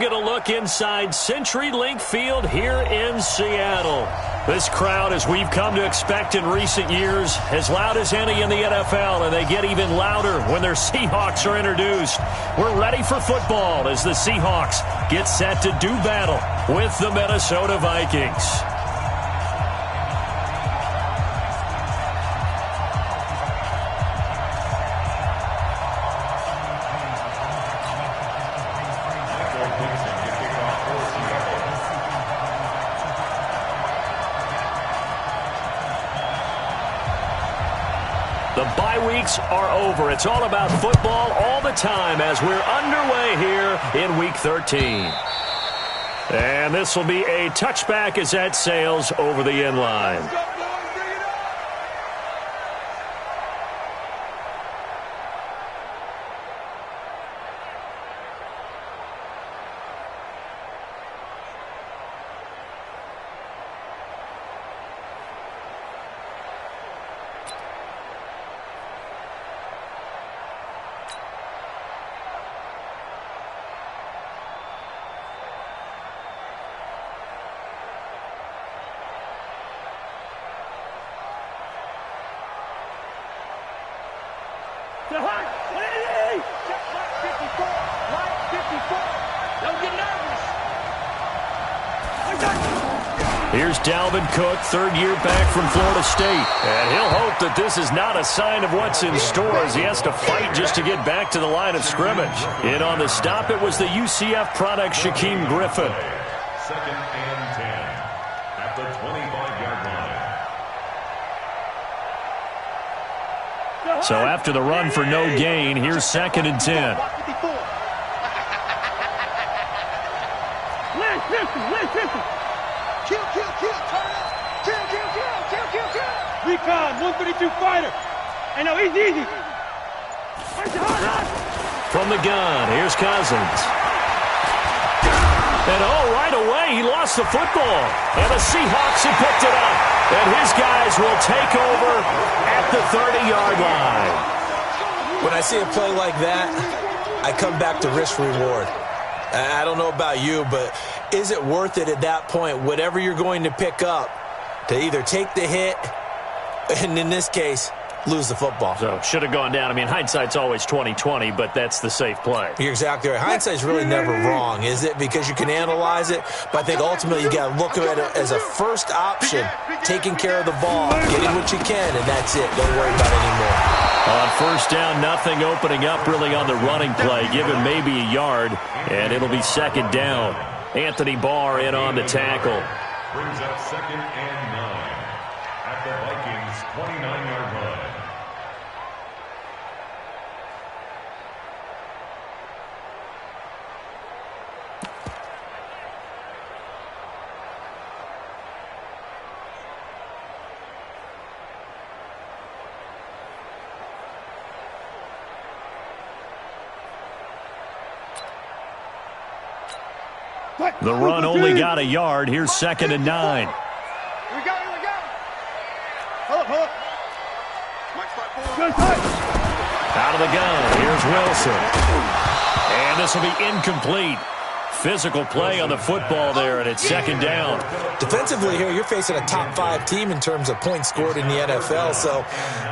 get a look inside CenturyLink Field here in Seattle. This crowd, as we've come to expect in recent years, as loud as any in the NFL, and they get even louder when their Seahawks are introduced. We're ready for football as the Seahawks get set to do battle with the Minnesota Vikings. The bye weeks are over. It's all about football all the time as we're underway here in Week 13. And this will be a touchback as that sails over the end line. Here's Dalvin Cook, third year back from Florida State. And he'll hope that this is not a sign of what's in store as he has to fight just to get back to the line of scrimmage. In on the stop, it was the UCF product, Shaquem Griffin. Second and 10 at the 25-yard line. So after the run for no gain, here's second and 10. Recon, 132 fighter. I know, easy. From the gun, here's Cousins. And right away, he lost the football. And the Seahawks have picked it up. And his guys will take over at the 30-yard line. When I see a play like that, I come back to risk-reward. I don't know about you, but is it worth it at that point, whatever you're going to pick up, to either take the hit and, in this case, lose the football? So, should have gone down. I mean, hindsight's always 20/20, but that's the safe play. You're exactly right. Hindsight's really never wrong, is it? Because you can analyze it, but I think ultimately you got to look at it as a first option, taking care of the ball, getting what you can, and that's it. Don't worry about it anymore. On first down, nothing opening up really on the running play. Give him maybe a yard, and it'll be second down. Anthony Barr in on the tackle. Brings up second and 9 at the Vikings' 29-yard line. The run only got a yard. Here's second and 9. Here we go. Hold up. Out of the gun. Here's Wilson. And this will be incomplete. Physical play on the football there, and it's second down. Defensively here, you're facing a top-5 team in terms of points scored in the NFL. So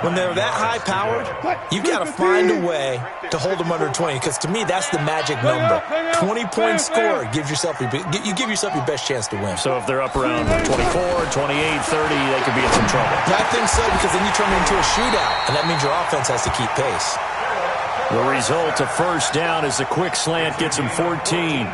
when they're that high-powered, you've got to find a way to hold them under 20, because to me, that's the magic number. 20-point score gives yourself you give yourself your best chance to win. So if they're up around 24, 28, 30, they could be in some trouble. I think so, because then you turn it into a shootout, and that means your offense has to keep pace. The result of first down is a quick slant gets him 14.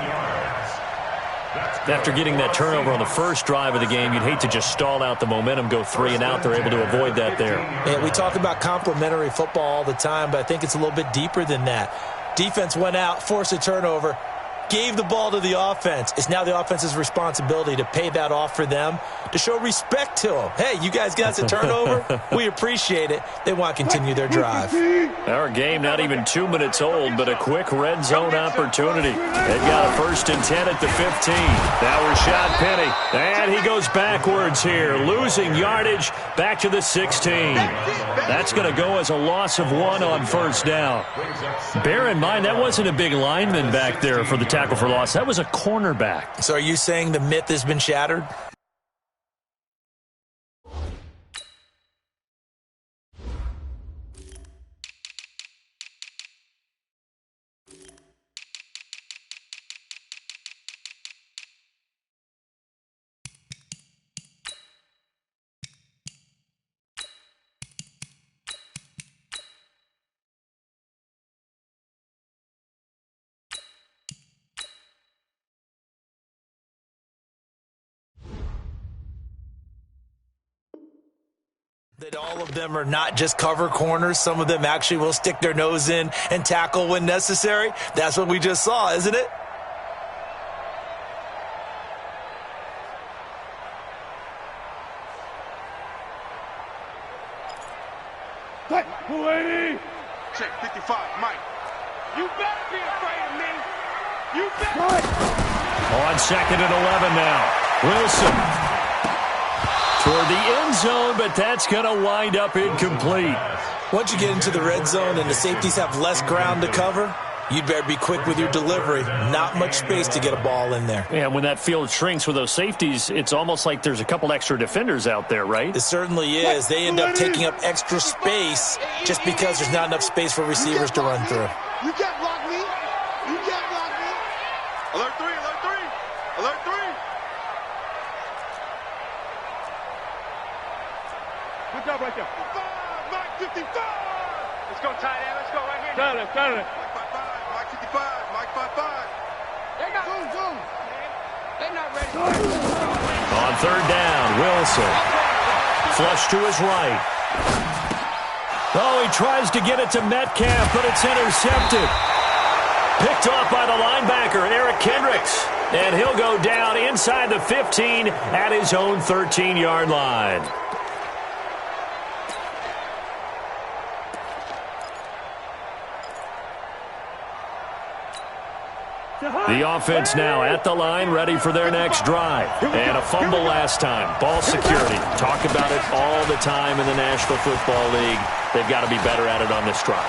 After getting that turnover on the first drive of the game, you'd hate to just stall out the momentum, go 3 and out. They're able to avoid that there. Yeah, we talk about complementary football all the time, but I think it's a little bit deeper than that. Defense went out, forced a turnover, gave the ball to the offense. It's now the offense's responsibility to pay that off for them, to show respect to them. Hey, you guys got a turnover? We appreciate it. They want to continue their drive. Our game not even 2 minutes old, but a quick red zone opportunity. They've got a first and 10 at the 15. Now Rashad Penny, and he goes backwards here, losing yardage back to the 16. That's going to go as a loss of 1 on first down. Bear in mind, that wasn't a big lineman back there for the tackle for loss. That was a cornerback. So are you saying the myth has been shattered? That all of them are not just cover corners. Some of them actually will stick their nose in and tackle when necessary. That's what we just saw, isn't it? Check 55, Mike. You better be afraid of me. You better. On second and 11 now. Wilson toward the end zone, but that's going to wind up incomplete. Once you get into the red zone and the safeties have less ground to cover, you'd better be quick with your delivery. Not much space to get a ball in there. Yeah, when that field shrinks with those safeties, it's almost like there's a couple extra defenders out there, right? It certainly is. They end up taking up extra space just because there's not enough space for receivers to run through. You can't block me. You can't block me. Alert 3, alert 3. Alert 3. Good job right there. 55, Mike 55. Let's go tight end. Let's go right here. Got it. Mike 55, Mike 55, Mike 55. They're not. Zoom. They're not ready. On third down, Wilson. Flush to his right. Oh, he tries to get it to Metcalf, but it's intercepted. Picked off by the linebacker, Eric Kendricks. And he'll go down inside the 15 at his own 13-yard line. The offense now at the line, ready for their next drive. And a fumble last time. Ball security. Talk about it all the time in the National Football League. They've got to be better at it on this drive.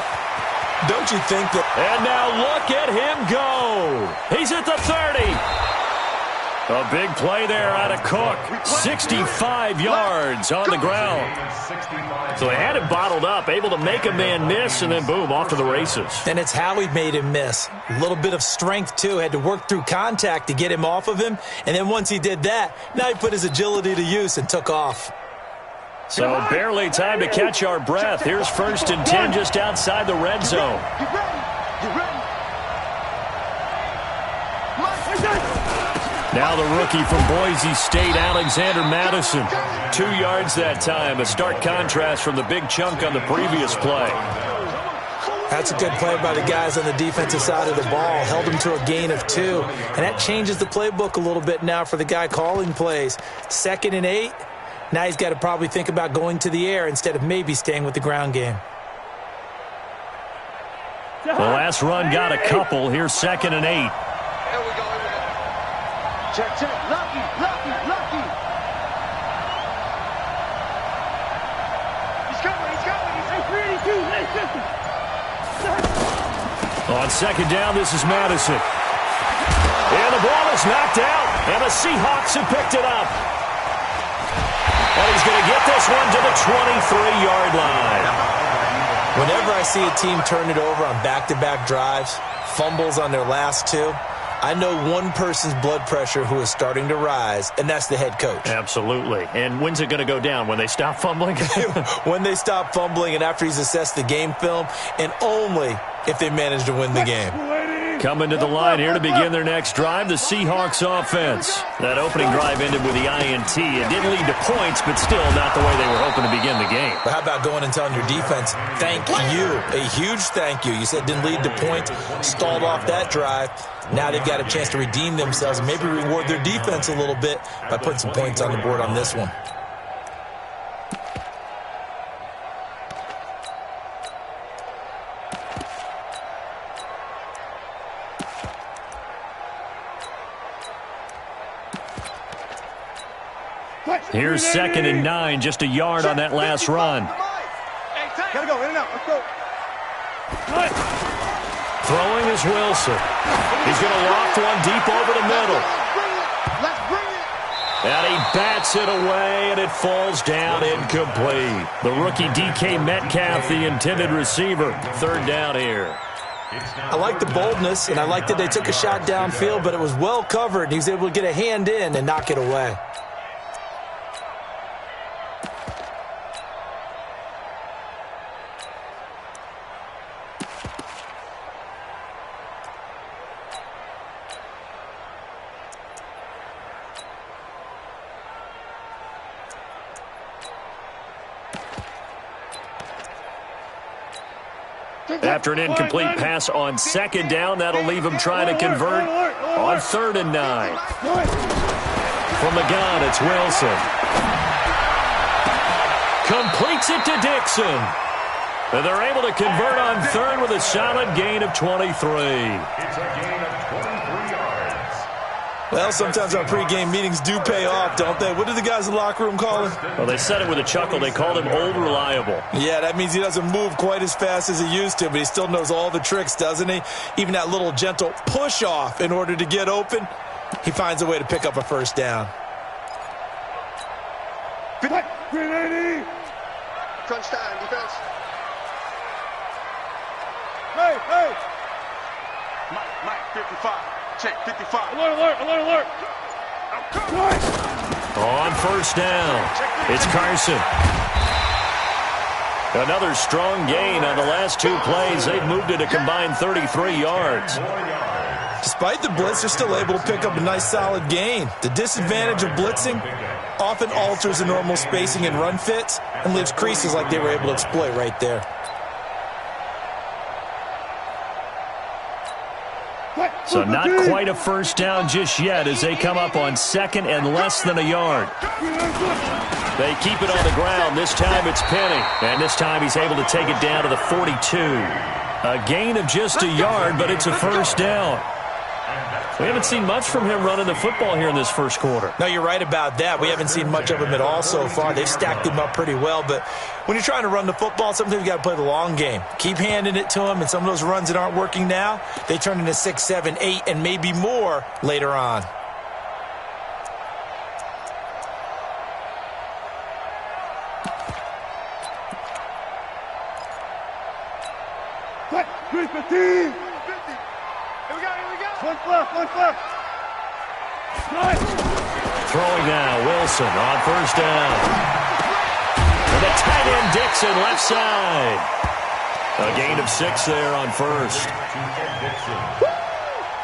Don't you think that... And now look at him go. He's at the 30. A big play there out of Cook. 65 yards on the ground. So they had him bottled up, able to make a man miss, and then boom, off to the races. And it's how he made him miss. A little bit of strength, too. Had to work through contact to get him off of him. And then once he did that, now he put his agility to use and took off. So barely time to catch our breath. Here's 1st and 10 just outside the red zone. Now the rookie from Boise State, Alexander Madison. 2 yards that time. A stark contrast from the big chunk on the previous play. That's a good play by the guys on the defensive side of the ball. Held him to a gain of 2. And that changes the playbook a little bit now for the guy calling plays. 2nd and 8. Now he's got to probably think about going to the air instead of maybe staying with the ground game. The last run got a couple. Here's 2nd and 8. Here we go. Check. Lucky. He's coming. He's 382. On 2nd down, this is Madison. And the ball is knocked out, and the Seahawks have picked it up. And he's going to get this one to the 23-yard line. Whenever I see a team turn it over on back-to-back drives, fumbles on their last 2, I know one person's blood pressure who is starting to rise, and that's the head coach. Absolutely. And when's it going to go down? When they stop fumbling? When they stop fumbling and after he's assessed the game film, and only if they manage to win the game. Coming to the line here to begin their next drive, the Seahawks offense. That opening drive ended with the INT. It didn't lead to points, but still not the way they were hoping to begin the game. But how about going and telling your defense, thank you, a huge thank you. You said didn't lead to points, stalled off that drive. Now they've got a chance to redeem themselves and maybe reward their defense a little bit by putting some points on the board on this one. Here's 2nd and 9, just a yard on that last run. Gotta go, in and out, let's go. Throwing is is Wilson. He's going to loft one deep over the middle. Let's bring it. And he bats it away, and it falls down incomplete. The rookie DK Metcalf, the intended receiver. Third down here. I like the boldness, and I like that they took a shot downfield, but it was well covered, and he was able to get a hand in and knock it away. After an incomplete pass on second down, that'll leave him trying to convert on 3rd and 9. From the gun, it's Wilson. Completes it to Dixon. And they're able to convert on 3rd with a solid gain of 23. It's a gain of 23 yards. Well, sometimes our pregame meetings do pay off, don't they? What do the guys in the locker room call him? Well, they said it with a chuckle. They called him Old Reliable. Yeah, that means he doesn't move quite as fast as he used to, but he still knows all the tricks, doesn't he? Even that little gentle push-off in order to get open, he finds a way to pick up a first down. 380. Crunch time, defense. Hey. Mike, 55. Check, 55. Alert. On first down, it's Carson. Another strong gain on the last 2 plays. They've moved it a combined 33 yards. Despite the blitz, they're still able to pick up a nice solid gain. The disadvantage of blitzing often alters the normal spacing and run fits and leaves creases like they were able to exploit right there. So not quite a first down just yet as they come up on 2nd and less than a yard. They keep it on the ground. This time it's Penny. And this time he's able to take it down to the 42. A gain of just a yard, but it's a first down. We haven't seen much from him running the football here in this first quarter. No, you're right about that. We haven't seen much of him at all so far. They've stacked him up pretty well, but when you're trying to run the football, sometimes you got to play the long game. Keep handing it to him, and some of those runs that aren't working now, they turn into 6, 7, 8, and maybe more later on. What? 315. One left. Nice. Throwing now, Wilson on first down. And the tight end Dixon left side. A gain of 6 there on first.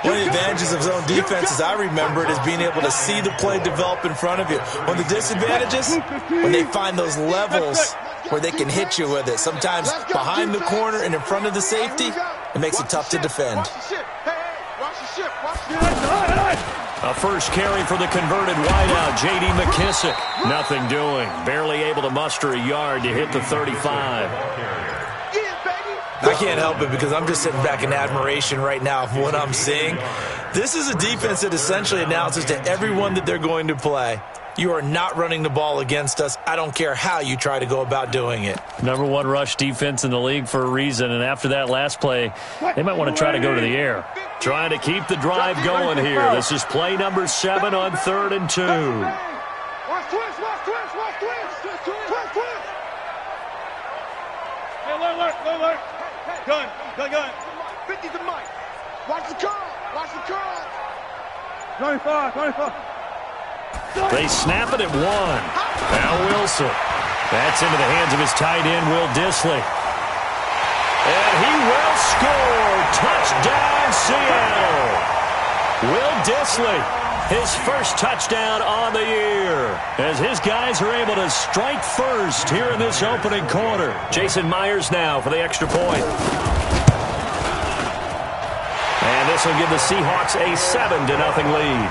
One of the advantages of zone defense, as I remember it, is being able to see the play develop in front of you. One of the disadvantages, when they find those levels where they can hit you with it. Sometimes behind the corner and in front of the safety, it makes it tough to defend. A first carry for the converted wideout, J.D. McKissick. Nothing doing. Barely able to muster a yard to hit the 35. I can't help it because I'm just sitting back in admiration right now of what I'm seeing. This is a defense that essentially announces to everyone that they're going to play, you are not running the ball against us. I don't care how you try to go about doing it. Number 1 rush defense in the league for a reason, and after that last play, they might want to try to go to the air. Trying to keep the drive going here. This is play number 7 on 3rd and 2. Watch twist. Hey, alert. Gun. 50 to Mike. Watch the curl. 25. They snap it at 1. Now Wilson. That's into the hands of his tight end, Will Dissly. And he will score. Touchdown, Seattle. Will Dissly, his first touchdown on the year, as his guys are able to strike first here in this opening quarter. Jason Myers now for the extra point. And this will give the Seahawks a 7-0 lead.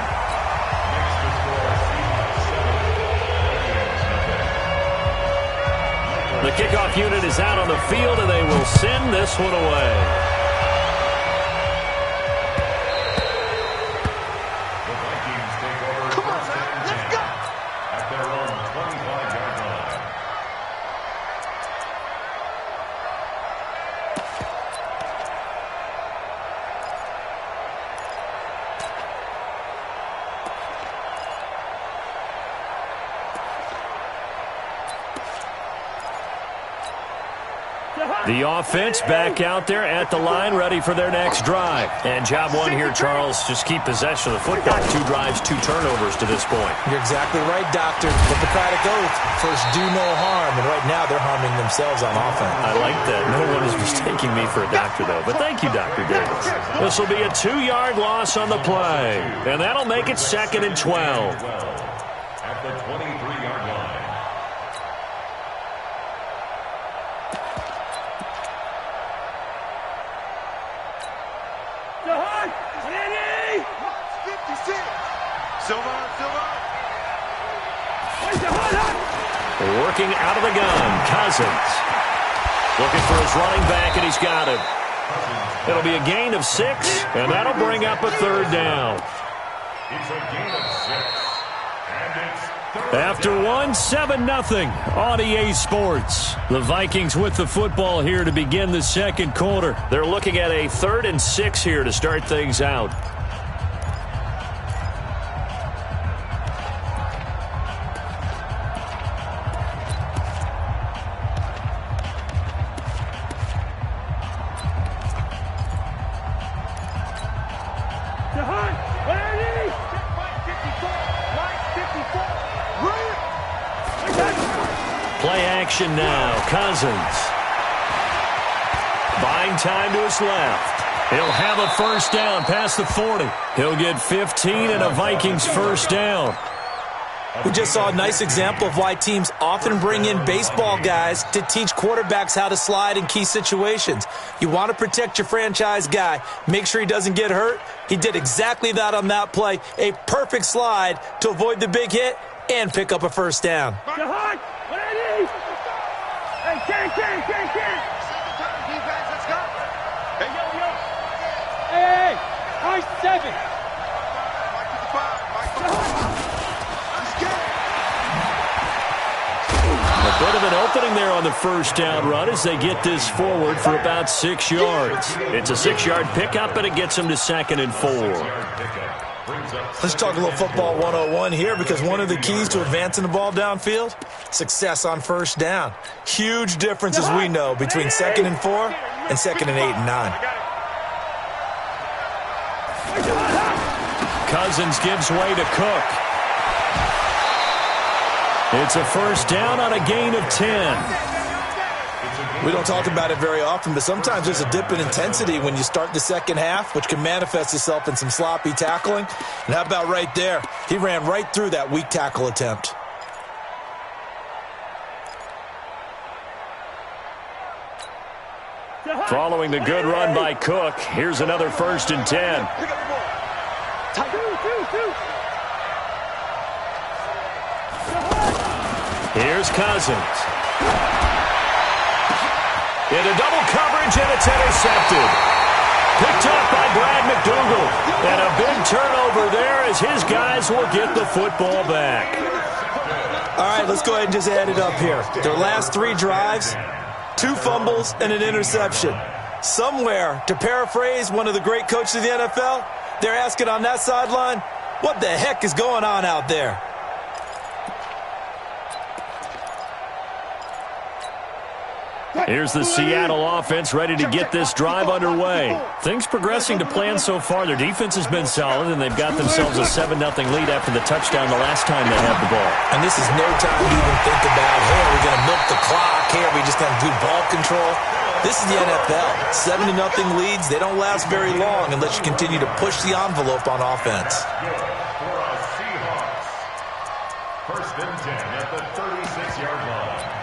The kickoff unit is out on the field, and they will send this one away. The Vikings take over. Come on, man. Let's go. At their own 25-yard line. The offense back out there at the line, ready for their next drive. And job one here, Charles, just keep possession of the football. 2 drives, 2 turnovers to this point. You're exactly right, Doctor. Hippocratic oath. First, do no harm. And right now, they're harming themselves on offense. I like that. No one is mistaking me for a doctor, though. But thank you, Dr. Davis. This will be a 2-yard loss on the play. And that'll make it 2nd and 12. At the 23-yard line. Working out of the gun, Cousins. Looking for his running back, and he's got him. It'll be a gain of 6, and that'll bring up a 3rd down. It's a gain of 6. And it's After 7-0 on EA Sports. The Vikings with the football here to begin the 2nd quarter. They're looking at a 3rd and 6 here to start things out. Play action now. Cousins. Buying time to his left. He'll have a 1st down past the 40. He'll get 15 and a Vikings 1st down. We just saw a nice example of why teams often bring in baseball guys to teach quarterbacks how to slide in key situations. You want to protect your franchise guy. Make sure he doesn't get hurt. He did exactly that on that play. A perfect slide to avoid the big hit and pick up a 1st down. Hey, nice 7. A bit of an opening there on the 1st down run as they get this forward for about 6 yards. It's a 6-yard pickup, and it gets them to 2nd and 4. Let's talk a little football 101 here, because one of the keys to advancing the ball downfield, success on 1st down. Huge difference, as we know, between 2nd and 4 and 2nd and 8 and 9. Cousins gives way to Cook. It's a 1st down on a gain of 10. We don't talk about it very often, but sometimes there's a dip in intensity when you start the 2nd half, which can manifest itself in some sloppy tackling. And how about right there? He ran right through that weak tackle attempt. Following the good run by Cook, here's another 1st and 10. Here's Cousins. Into double coverage, and it's intercepted. Picked up by Brad McDougal. And a big turnover there as his guys will get the football back. All right, let's go ahead and just add it up here. Their last 3 drives, 2 fumbles and an interception. Somewhere, to paraphrase one of the great coaches of the NFL, they're asking on that sideline, what the heck is going on out there? Here's the Seattle offense ready to get this drive underway. Things progressing to plan so far. Their defense has been solid, and they've got themselves a 7-0 lead after the touchdown the last time they had the ball. And this is no time to even think about, hey, are we going to milk the clock? Hey, are we just going to do ball control? This is the NFL. 7-0 leads, they don't last very long unless you continue to push the envelope on offense. For a Seahawks. 1st and 10 at the 36-yard line.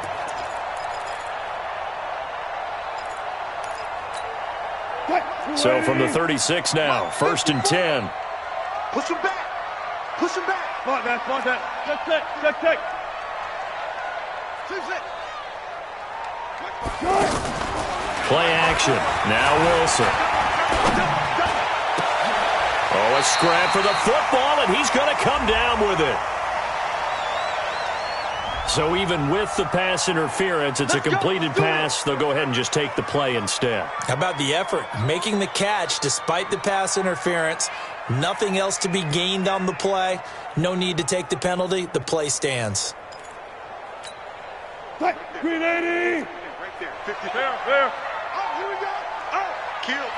So from the 36 now, 1st and 10. Push him back. Push him back. Come on, man. Come on, man. Check. Play action. Now Wilson. Oh, a scrap for the football, and he's going to come down with it. So even with the pass interference, it's a completed pass. They'll go ahead and just take the play instead. How about the effort? Making the catch despite the pass interference. Nothing else to be gained on the play. No need to take the penalty. The play stands. Green 80. there. 50. Fair. Oh, here we go. Oh, kill.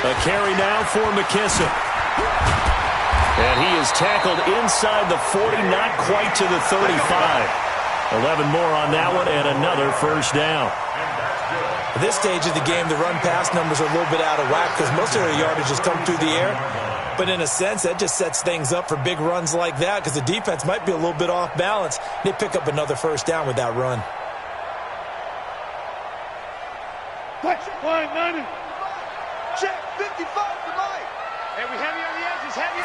A carry now for McKissick. And he is tackled inside the 40, not quite to the 35. 11 more on that one, and another first down. At this stage of the game, the run-pass numbers are a little bit out of whack because most of their yardage has come through the air. But in a sense, that just sets things up for big runs like that because the defense might be a little bit off balance. They pick up another first down with that run. Check 55 tonight. Hey, we heavy on the edges, heavy.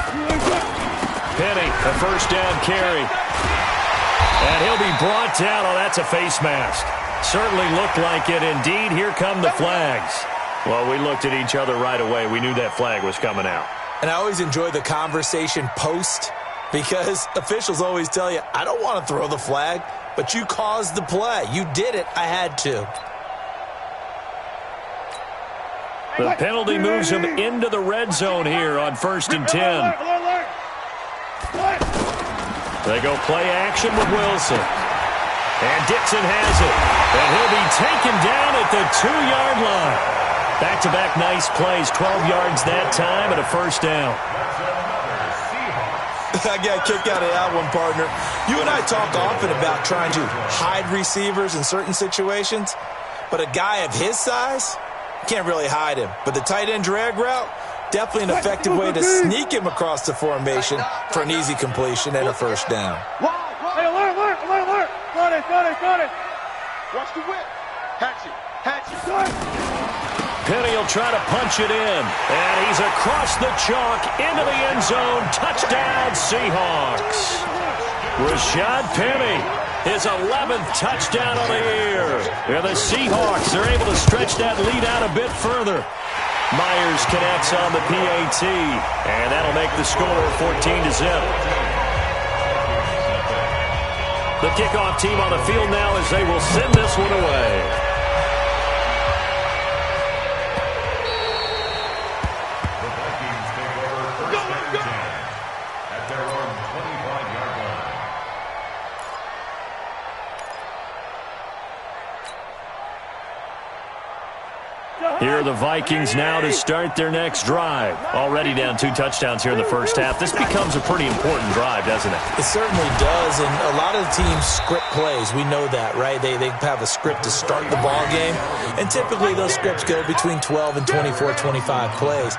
Penny, a first down carry. And he'll be brought down. Oh, that's a face mask. Certainly looked like it. Indeed, here come the flags. Well, we looked at each other right away. We knew that flag was coming out. And I always enjoy the conversation post because officials always tell you, I don't want to throw the flag, but you caused the play. You did it. I had to. The penalty moves him into the red zone here on 1st and 10. They go play action with Wilson. And Dixon has it. And he'll be taken down at the 2-yard line. Back-to-back nice plays, 12 yards that time and a first down. I got a kick out of that one, partner. You and I talk often about trying to hide receivers in certain situations, but a guy of his size can't really hide him. But the tight end drag route, definitely an effective way to sneak him across the formation for an easy completion and a first down. Hey, alert. Got it. Watch the whip. Hatchet. Penny will try to punch it in. And he's across the chalk into the end zone. Touchdown, Seahawks. Rashad Penny, his 11th touchdown of the year. And the Seahawks are able to stretch that lead out a bit further. Myers connects on the PAT. And that'll make the score 14-0. The kickoff team on the field now as they will send this one away. The Vikings take over first and 10 at their own 25-yard line. Here are the Vikings now to start their next drive. Already down 2 touchdowns here in the first half. This becomes a pretty important drive, doesn't it? It certainly does, and a lot of the teams script plays. We know that, right? They have a script to start the ball game, and typically those scripts go between 12 and 24, 25 plays.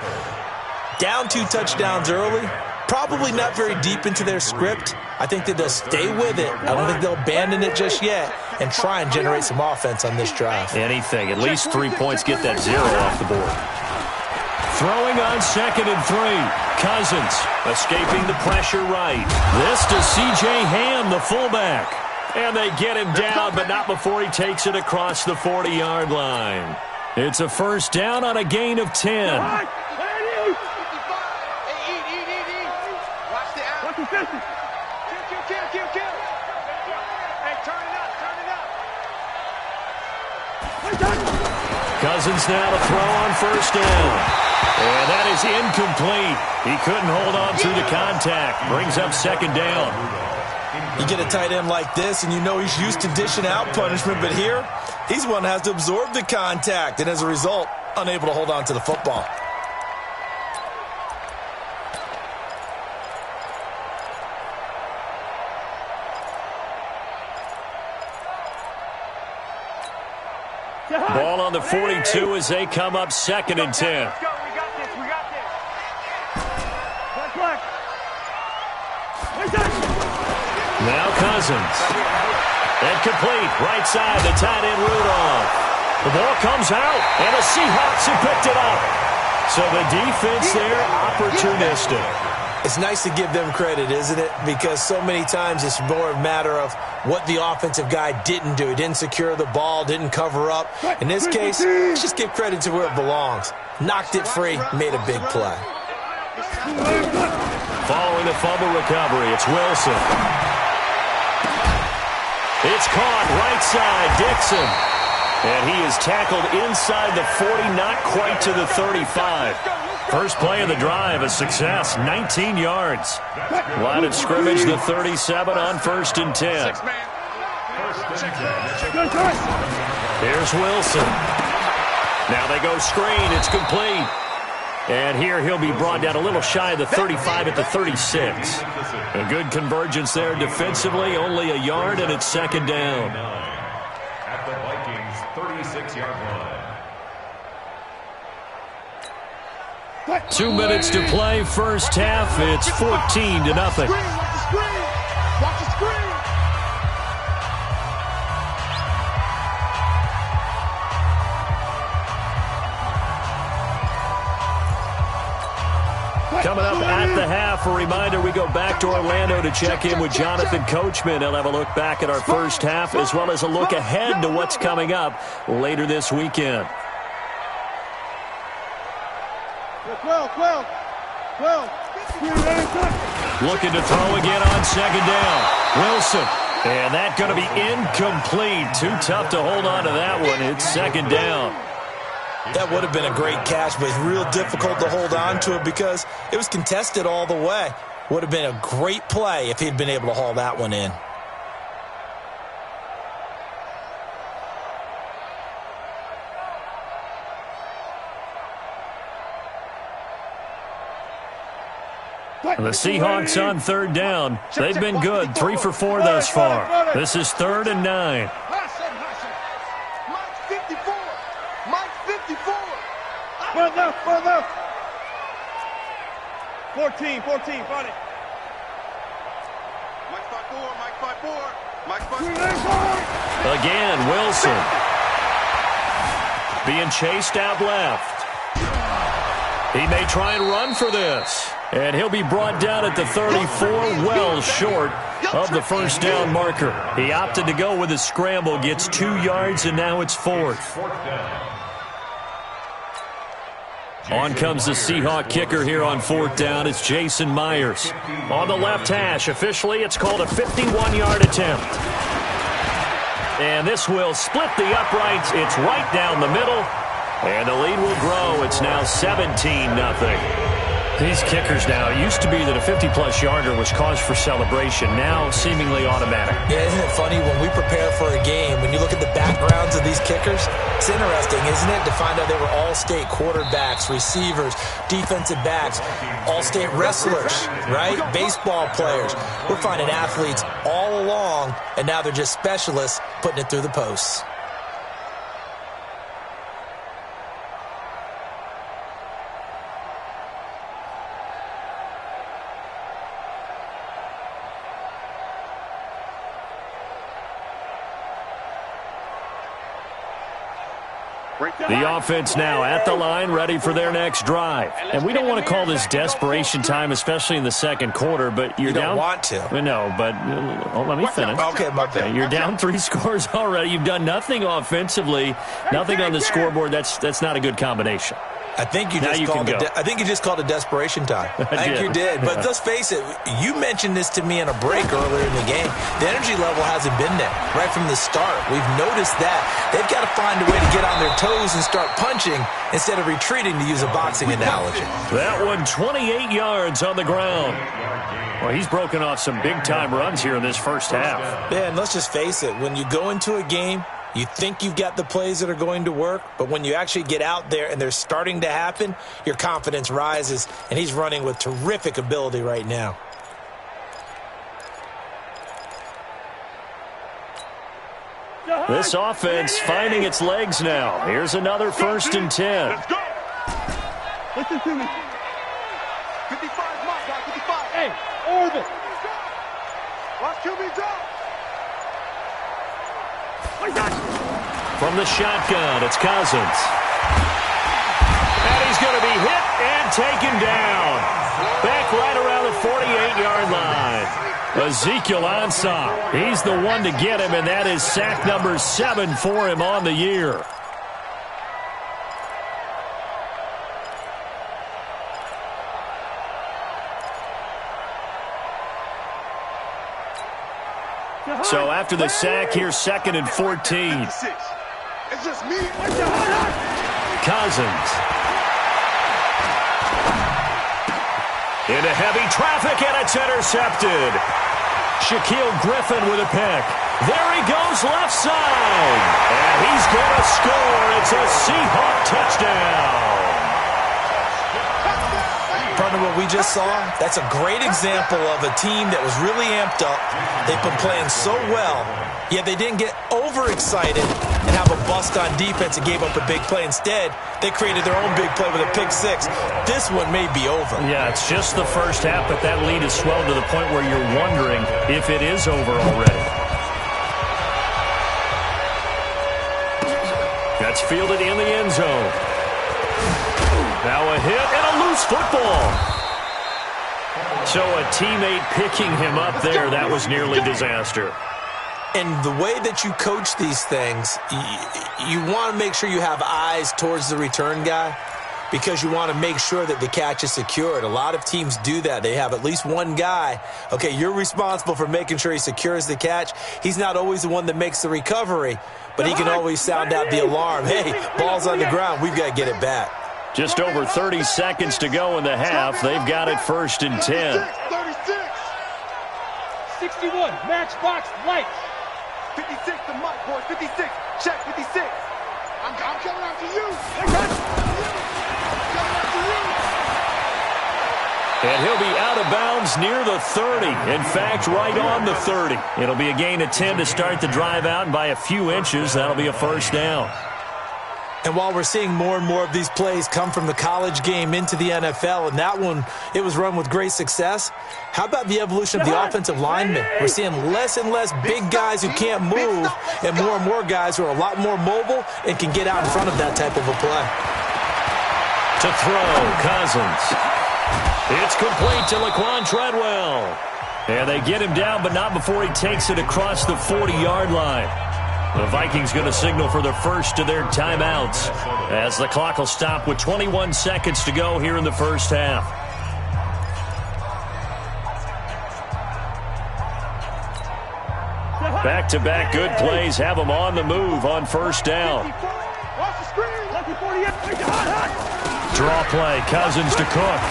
Down 2 touchdowns early, probably not very deep into their script. I think that they'll stay with it. I don't think they'll abandon it just yet and try and generate some offense on this drive. Anything. At least 3 points, get that 0 off the board. Throwing on 2nd and 3. Cousins escaping the pressure right. This to C.J. Ham, the fullback. And they get him down, but not before he takes it across the 40-yard line. It's a first down on a gain of 10. Watch the out. Kill. Hey, turn it up. Cousins now to throw on first down. And that is incomplete. He couldn't hold on through the contact. Brings up 2nd down. You get a tight end like this, and you know he's used to dishing out punishment, but here, he's one that has to absorb the contact, and as a result, unable to hold on to the football. Ball on the 42 as they come up 2nd and 10. Let's go. We got this. Now Cousins. And complete. Right side, the tight end Rudolph. The ball comes out, and the Seahawks have picked it up. So the defense there, opportunistic. It's nice to give them credit, isn't it? Because so many times it's more a matter of what the offensive guy didn't do. He didn't secure the ball, didn't cover up. In this case, let's just give credit to where it belongs. Knocked it free, made a big play. Following the fumble recovery, it's Wilson. It's caught right side, Dixon. And he is tackled inside the 40, not quite to the 35. First play of the drive, a success, 19 yards. Line of scrimmage, the 37 on 1st and 10. Here's Wilson. Now they go screen. It's complete. And here he'll be brought down a little shy of the 35 at the 36. A good convergence there defensively. Only a yard, and it's second down. At the Vikings' 36-yard line. 2 minutes to play. First half. It's 14-0. Watch the screen. Watch the screen. Coming up at the half, a reminder, we go back to Orlando to check in with Jonathan Coachman. He'll have a look back at our first half as well as a look ahead to what's coming up later this weekend. 12. Looking to throw again on second down. Wilson. And that going to be incomplete. Too tough to hold on to that one. It's second down. That would have been a great catch, but it's real difficult to hold on to it because it was contested all the way. Would have been a great play if he'd been able to haul that one in. The Seahawks on third down. They've been good. 3 for 4 thus far. This is 3rd and 9. Far left. 14, find it. Mike 5-4. Again, Wilson. Being chased out left. He may try and run for this. And he'll be brought down at the 34, well short of the first down marker. He opted to go with a scramble, gets 2 yards, and now it's 4th. On comes the Seahawk kicker here on 4th down. It's Jason Myers. On the left hash, officially it's called a 51-yard attempt. And this will split the uprights. It's right down the middle. And the lead will grow. It's now 17-0. These kickers now, it used to be that a 50-plus yarder was cause for celebration. Now seemingly automatic. Yeah, isn't it funny when we prepare for a game, when you look at the backgrounds of these kickers, it's interesting, isn't it, to find out they were all-state quarterbacks, receivers, defensive backs, all-state wrestlers, right? Baseball players. We're finding athletes all along, and now they're just specialists putting it through the posts. The offense now at the line, ready for their next drive. And we don't want to call this desperation time, especially in the second quarter, but you're down. You don't want to. No, but let me finish. Okay, my bad. You're down 3 scores already. You've done nothing offensively, nothing on the scoreboard. That's not a good combination. I think you just called it desperation time. I think you did. But let's face it, you mentioned this to me in a break earlier in the game. The energy level hasn't been there right from the start. We've noticed that. They've got to find a way to get on their toes and start punching instead of retreating, to use a boxing analogy. That one, 28 yards on the ground. Well, he's broken off some big-time runs here in this first half. Yeah, and let's just face it. When you go into a game, you think you've got the plays that are going to work, but when you actually get out there and they're starting to happen, your confidence rises, and he's running with terrific ability right now. This offense finding its legs now. Here's another 1st and 10. Let's go. Listen to me. 55, Mike. 55. Hey, orbit. Watch QB drop. From the shotgun, it's Cousins. And he's going to be hit and taken down. Back right around the 48-yard line. Ezekiel Ansah, he's the one to get him, and that is sack number 7 for him on the year. So after the sack, here's 2nd and 14. It's just me. Cousins. Into heavy traffic, and it's intercepted. Shaquille Griffin with a pick. There he goes left side. And he's going to score. It's a Seahawk touchdown. Partner, what we just saw, that's a great example of a team that was really amped up. They've been playing so well, yet they didn't get overexcited and have a bust on defense and gave up a big play. Instead, they created their own big play with a pick six. This one may be over. Yeah, it's just the first half, but that lead has swelled to the point where you're wondering if it is over already. That's fielded in the end zone. Now a hit and a loose football. So a teammate picking him up there, that was nearly disaster. And the way that you coach these things, you want to make sure you have eyes towards the return guy because you want to make sure that the catch is secured. A lot of teams do that. They have at least one guy. Okay, you're responsible for making sure he secures the catch. He's not always the one that makes the recovery, but he can always sound out the alarm. Hey, ball's on the ground. We've got to get it back. Just over 30 seconds to go in the half. They've got it 1st and 10. 61, matchbox lights. 56 to Mike, boys. 56. Check, 56. I'm coming after you. I'm coming after you. And he'll be out of bounds near the 30. In fact, right on the 30. It'll be a gain of 10 to start the drive out, and by a few inches, that'll be a first down. And while we're seeing more and more of these plays come from the college game into the NFL, and that one, it was run with great success, how about the evolution of the offensive linemen? We're seeing less and less big guys who can't move and more guys who are a lot more mobile and can get out in front of that type of a play. To throw, Cousins. It's complete to Laquan Treadwell. And they get him down, but not before he takes it across the 40-yard line. The Vikings going to signal for the first of their timeouts as the clock will stop with 21 seconds to go here in the first half. Back-to-back good plays have them on the move on first down. Draw play, Cousins to Cook.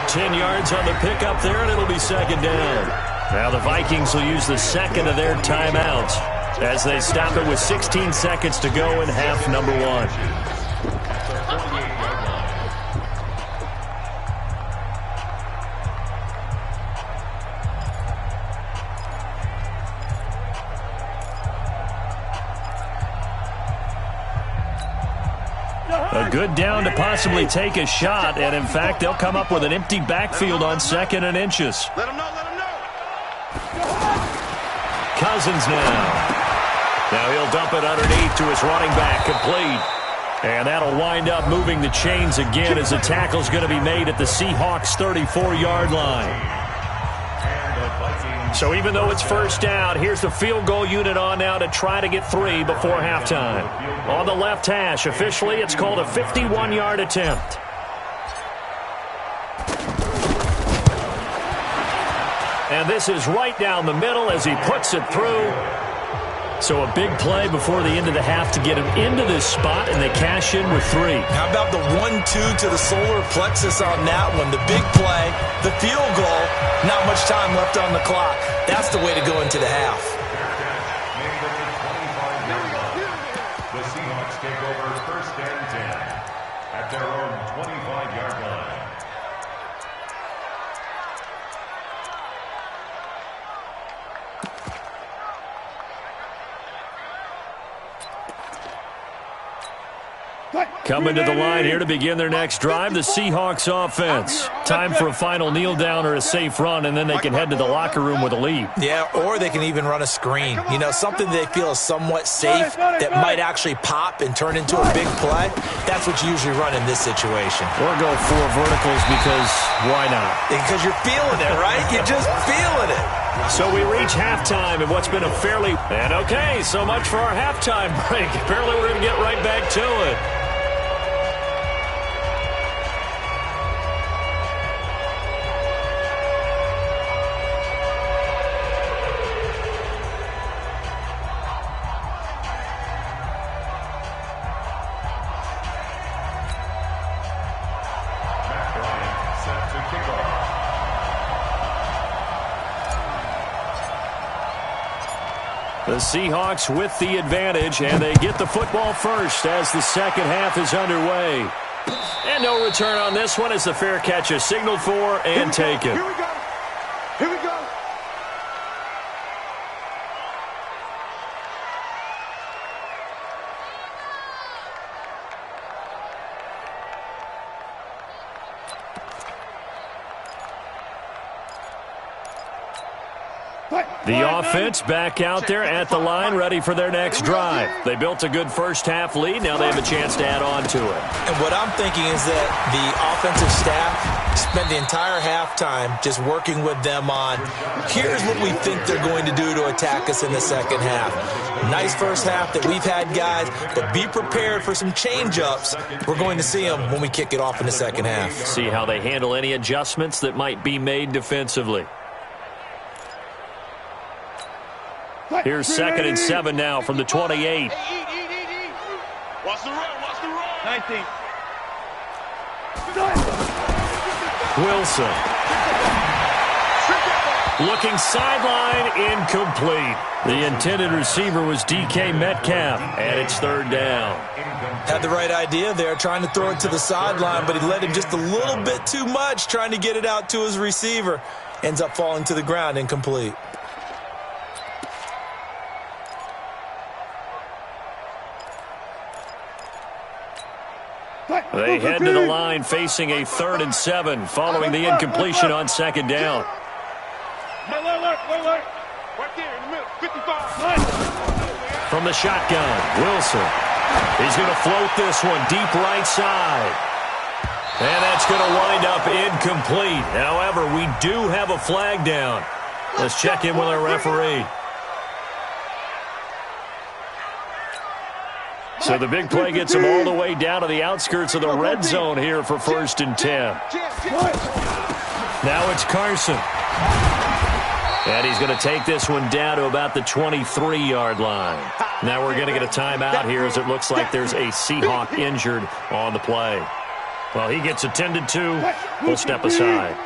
10 yards on the pickup there, and it'll be second down. Now the Vikings will use the second of their timeouts as they stop it with 16 seconds to go in half number one. A good down to possibly take a shot, and in fact, they'll come up with an empty backfield on 2nd and inches. Let him know, let him know. Cousins now. Now he'll dump it underneath to his running back, complete. And that'll wind up moving the chains again as the tackle's going to be made at the Seahawks' 34-yard line. So even though it's first down, here's the field goal unit on now to try to get 3 before halftime. On the left hash, officially it's called a 51-yard attempt. And this is right down the middle as he puts it through. So a big play before the end of the half to get him into this spot, and they cash in with 3. How about the 1-2 to the solar plexus on that one? The big play, the field goal, not much time left on the clock. That's the way to go into the half. The Seahawks take over 1st and 10 at their own 25-yard line. Coming to the line here to begin their next drive, the Seahawks offense. Time for a final kneel down or a safe run, and then they can head to the locker room with a lead. Yeah, or they can even run a screen. You know, something they feel is somewhat safe that might actually pop and turn into a big play. That's what you usually run in this situation. Or go 4 verticals because why not? Because you're feeling it, right? You're just feeling it. So we reach halftime in what's been a fairly... And okay, so much for our halftime break. Apparently we're going to get right back to it. The Seahawks with the advantage, and they get the football first as the second half is underway. And no return on this one as the fair catch is signaled for and taken. Here we go. Here we go. The offense back out there at the line, ready for their next drive. They built a good first-half lead. Now they have a chance to add on to it. And what I'm thinking is that the offensive staff spent the entire halftime just working with them on, here's what we think they're going to do to attack us in the second half. Nice first half that we've had, guys, but be prepared for some change-ups. We're going to see them when we kick it off in the second half. See how they handle any adjustments that might be made defensively. Here's 2nd and 7 now from the 28. Watch the run, watch the run. 19. Wilson. Looking sideline, incomplete. The intended receiver was DK Metcalf, and it's 3rd down. Had the right idea there, trying to throw it to the sideline, but he led him just a little bit too much, trying to get it out to his receiver. Ends up falling to the ground, incomplete. They head to the line facing a 3rd and 7 following the incompletion on 2nd down. Right there in the middle, 55. From the shotgun, Wilson. He's going to float this one deep right side. And that's going to wind up incomplete. However, we do have a flag down. Let's check in with our referee. So the big play gets him all the way down to the outskirts of the red zone here for 1st and 10. Now it's Carson. And he's going to take this one down to about the 23-yard line. Now we're going to get a timeout here as it looks like there's a Seahawk injured on the play. Well, he gets attended to. We'll step aside.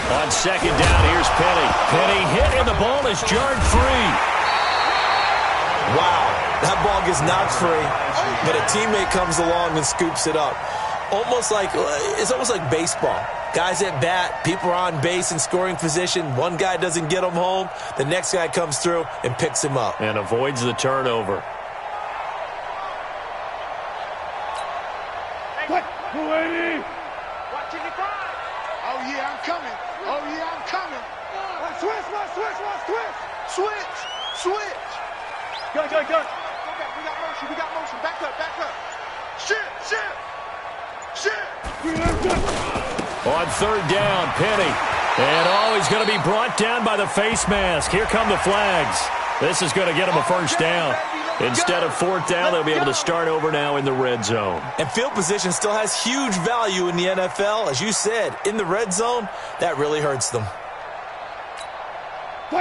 On 2nd down, here's Penny. Penny hit, and the ball is jarred free. Wow, that ball gets knocked free, but a teammate comes along and scoops it up. It's almost like baseball. Guys at bat, people are on base in scoring position. One guy doesn't get him home. The next guy comes through and picks him up. And avoids the turnover. Oh, yeah, I'm coming. Oh, yeah, I'm coming. Switch. Go. We got motion. Back up. Shit. On 3rd down, Penny. And he's going to be brought down by the face mask. Here come the flags. This is going to get him a 1st down. Instead of 4th down, they'll be able to start over now in the red zone. And field position still has huge value in the NFL. As you said, in the red zone, that really hurts them.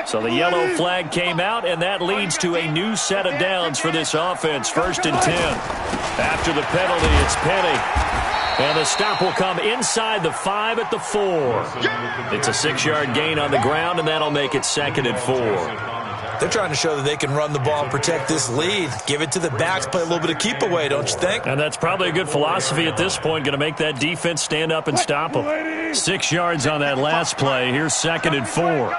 So the yellow flag came out, and that leads to a new set of downs for this offense. 1st and 10. After the penalty, it's Penny. And the stop will come inside the 5 at the 4. It's a 6-yard gain on the ground, and that'll make it 2nd and 4. They're trying to show that they can run the ball and protect this lead. Give it to the backs, play a little bit of keep away, don't you think? And that's probably a good philosophy at this point, going to make that defense stand up and stop them. 6 yards on that last play. Here's 2nd and 4. Well,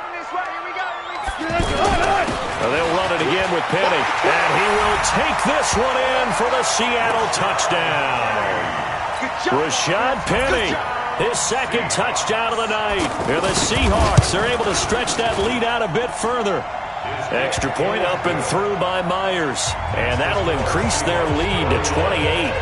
they'll run it again with Penny. And he will take this one in for the Seattle touchdown. Rashad Penny, his 2nd touchdown of the night. And the Seahawks are able to stretch that lead out a bit further. Extra point up and through by Myers. And that'll increase their lead to 28.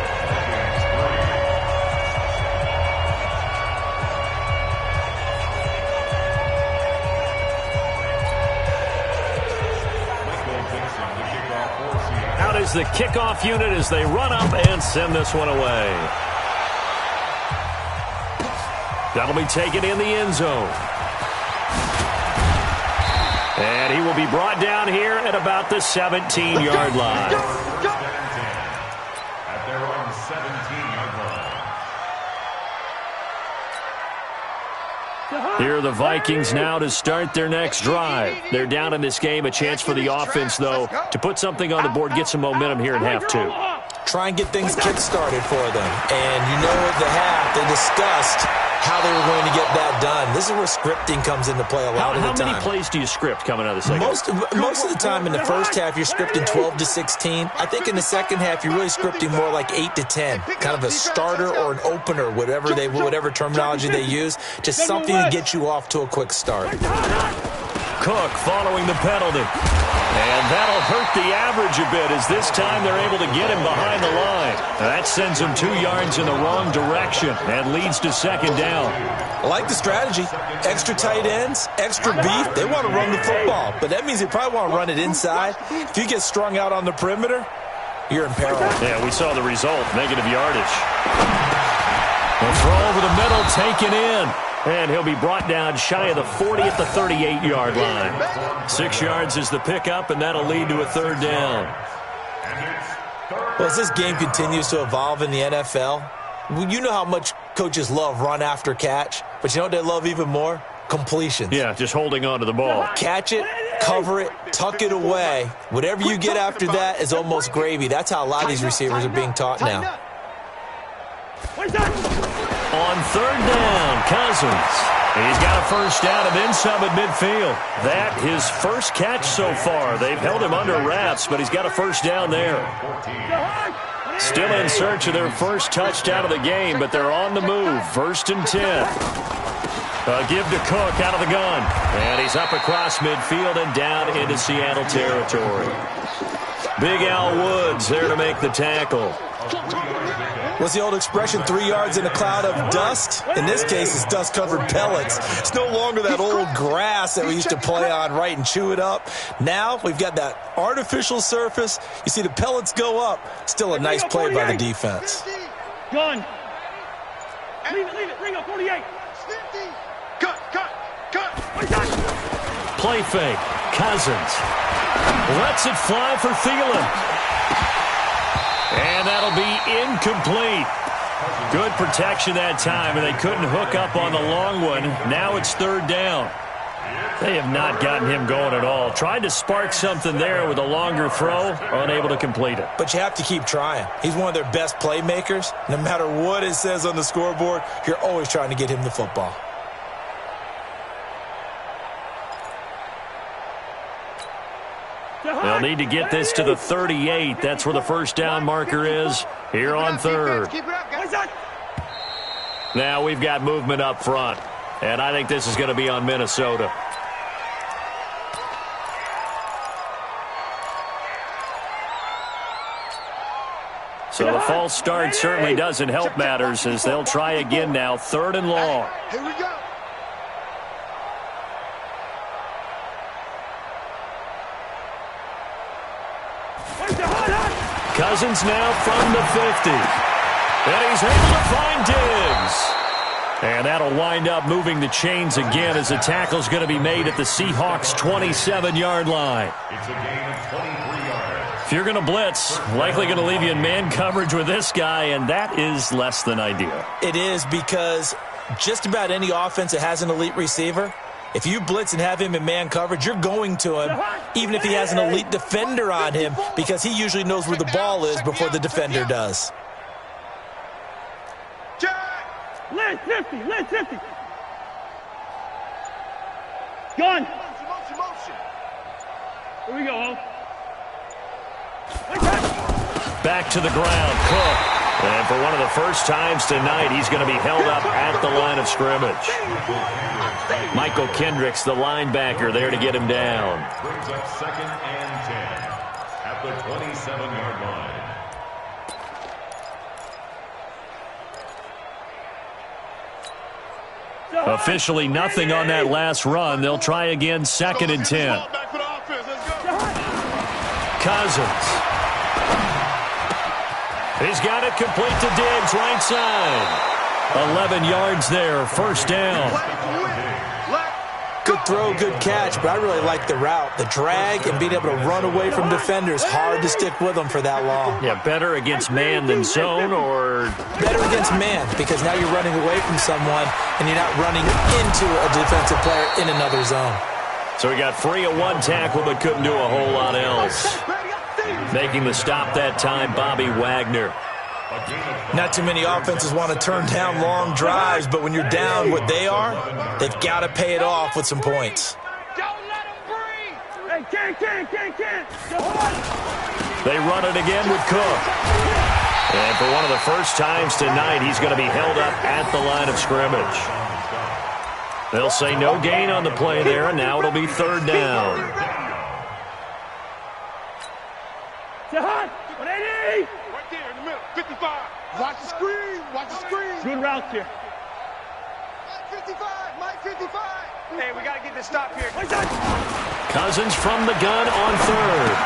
Out is the kickoff unit as they run up and send this one away. That'll be taken in the end zone. And he will be brought down here at about the 17-yard line. At their own 17-yard line. Here are the Vikings now to start their next drive. They're down in this game. A chance for the offense, though, to put something on the board, get some momentum here in half two. Try and get things kick-started for them. And you know at the half, they discussed how they were going to get that done. This is where scripting comes into play a lot of the time. How many plays do you script coming out of the second? Most of the time in the first half, you're scripting 12 to 16. I think in the second half, you're really scripting more like 8 to 10. Kind of a starter or an opener, whatever terminology they use. Just something to get you off to a quick start. Cook following the penalty. And that'll hurt the average a bit as this time they're able to get him behind the line. That sends him 2 yards in the wrong direction and leads to second down. I like the strategy. Extra tight ends, extra beef. They want to run the football, but that means they probably want to run it inside. If you get strung out on the perimeter, you're in peril. Yeah, we saw the result, negative yardage. The throw over the middle, taken in. And he'll be brought down shy of the 40 at the 38-yard line. 6 yards is the pickup, and that'll lead to a third down. Well, as this game continues to evolve in the NFL, you know how much coaches love run after catch, but you know what they love even more? Completions. Yeah, just holding on to the ball. Catch it, cover it, tuck it away. Whatever you get after that is almost gravy. That's how a lot of these receivers are being taught now. On third down, Cousins. He's got a first down and then some at midfield. That his first catch so far. They've held him under wraps, but he's got a first down there. Still in search of their first touchdown of the game, but they're on the move. 1st and 10. Give to Cook out of the gun. And he's up across midfield and down into Seattle territory. Big Al Woods there to make the tackle. What's the old expression, 3 yards in a cloud of dust? In this case, it's dust-covered pellets. It's no longer that old grass that we used to play on, right, and chew it up. Now we've got that artificial surface. You see the pellets go up. Still a nice play by the defense. Gun. Leave it. Bring up 48. Cut. Play fake. Cousins lets it fly for Thielen. And that'll be incomplete. Good protection that time, and they couldn't hook up on the long one. Now it's third down. They have not gotten him going at all. Tried to spark something there with a longer throw, unable to complete it. But you have to keep trying. He's one of their best playmakers. No matter what it says on the scoreboard, you're always trying to get him the football. They'll need to get this to the 38. That's where the first down marker is here on third. Now we've got movement up front, and I think this is going to be on Minnesota. So the false start certainly doesn't help matters as they'll try again now, 3rd and long. Here we go. Cousins now from the 50. And he's able to find Diggs. And that'll wind up moving the chains again as the tackle's going to be made at the Seahawks' 27-yard line. It's a gain of 23 yards. If you're going to blitz, likely going to leave you in man coverage with this guy, and that is less than ideal. It is because just about any offense that has an elite receiver, if you blitz and have him in man coverage, you're going to him, even if he has an elite defender on him, because he usually knows where the ball is before the defender does. Lens 50. Gun. Here we go. Back to the ground, Cook. And for one of the first times tonight, he's going to be held up at the line of scrimmage. Michael Kendricks, the linebacker, there to get him down. Brings up 2nd and 10 at the 27-yard line. Officially nothing on that last run. They'll try again, 2nd and 10. Cousins. He's got it complete to Diggs, right side. 11 yards there, first down. Good throw, good catch, but I really like the route. The drag and being able to run away from defenders, hard to stick with them for that long. Yeah, better against man than zone, or better against defensive man because now you're running away from someone and you're not running into a defensive player in another zone. So he got free of one tackle but couldn't do a whole lot else. Making the stop that time, Bobby Wagner. Not too many offenses want to turn down long drives, but when you're down what they are, they've got to pay it off with some points. Don't let him breathe. Hey, can't. They run it again with Cook. And for one of the first times tonight, he's going to be held up at the line of scrimmage. They'll say no gain on the play there, and now it'll be third down. Right there in the middle, 55. Watch the screen. Good routes here. Mike 55. Hey, we got to get this stop here. Cousins from the gun on third.